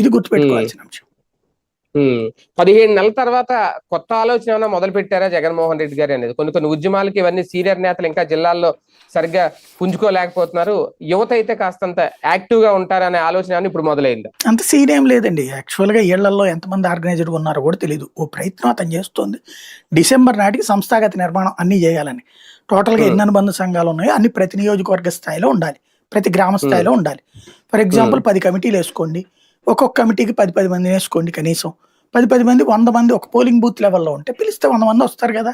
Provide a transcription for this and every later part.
ఇది గుర్తుపెట్టుకోవాల్సిన అంశం. 15 నెలల తర్వాత కొత్త ఆలోచన ఏమైనా మొదలు పెట్టారా జగన్మోహన్ రెడ్డి గారు అనేది? కొన్ని ఉద్యమాలకి ఇవన్నీ సీనియర్ నేతలు ఇంకా జిల్లాల్లో సరిగ్గా పుంజుకోలేకపోతున్నారు. యువత అయితే కాస్తంత యాక్టివ్ గా ఉంటారనే ఆలోచన ఇప్పుడు మొదలైంది. అంత సీన్ ఏం లేదండి. యాక్చువల్ గా ఏళ్లలో ఎంతమంది ఆర్గనైజర్ ఉన్నారో కూడా తెలియదు. ఓ ప్రయత్నం అతను చేస్తోంది. డిసెంబర్ నాటికి సంస్థాగత నిర్మాణం అన్ని చేయాలని. టోటల్ గా ఎన్ని అనుబంధ సంఘాలు ఉన్నాయో అన్ని ప్రతి నియోజకవర్గ స్థాయిలో ఉండాలి, ప్రతి గ్రామ స్థాయిలో ఉండాలి. ఫర్ ఎగ్జాంపుల్ 10 కమిటీలు వేసుకోండి, ఒక్కొక్క కమిటీకి 10 మంది వేసుకోండి. కనీసం 10 మంది 100 మంది ఒక పోలింగ్ బూత్ లెవెల్లో ఉంటే పిలిస్తే 100 మంది వస్తారు కదా.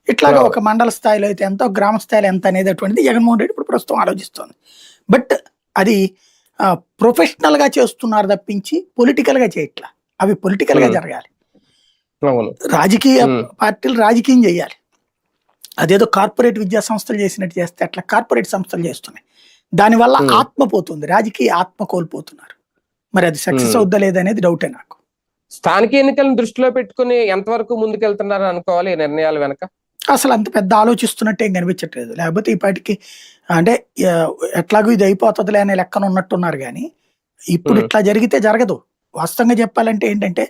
ఇట్లాగా ఒక మండల స్థాయిలో అయితే ఎంత, గ్రామ స్థాయిలో ఎంత అనేది అటువంటిది జగన్మోహన్ రెడ్డి ఇప్పుడు ప్రస్తుతం ఆలోచిస్తోంది. బట్ అది ప్రొఫెషనల్ గా చేస్తున్నారు తప్పించి పొలిటికల్ గా చేయట్లా. అవి పొలిటికల్ గా జరగాలి. రాజకీయ పార్టీలు రాజకీయం చేయాలి. అదేదో కార్పొరేట్ విద్యా సంస్థలు చేసినట్టు చేస్తే అట్లా కార్పొరేట్ సంస్థలు చేస్తున్నాయి. దానివల్ల ఆత్మ పోతుంది, రాజకీయ ఆత్మ కోల్పోతున్నారు. మరి అది సక్సెస్ అవుద్దా లేదనేది డౌటే నాకు. స్థానిక ఎన్నికలను దృష్టిలో పెట్టుకుని ఎంతవరకు ముందుకెళ్తున్నారు అనుకోవాలి ఈ నిర్ణయాల వెనక? అసలు అంత పెద్ద ఆలోచిస్తున్నట్టు ఏం కనిపించట్లేదు. లేకపోతే ఈ పాటికి అంటే ఎట్లాగో ఇది అయిపోతుందిలే అనే లెక్కన ఉన్నట్టున్నారు. కానీ ఇప్పుడు ఇట్లా జరిగితే జరగదు. వాస్తవంగా చెప్పాలంటే ఏంటంటే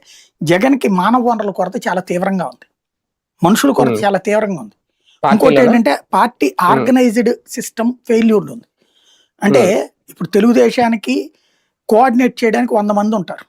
జగన్కి మానవ వనరుల కొరత చాలా తీవ్రంగా ఉంది, మనుషుల కొరత చాలా తీవ్రంగా ఉంది. ఇంకోటి ఏంటంటే పార్టీ ఆర్గనైజ్డ్ సిస్టమ్ ఫెయిల్యూర్ ఉంది. అంటే ఇప్పుడు తెలుగుదేశానికి కోఆర్డినేట్ చేయడానికి 100 మంది ఉంటారు.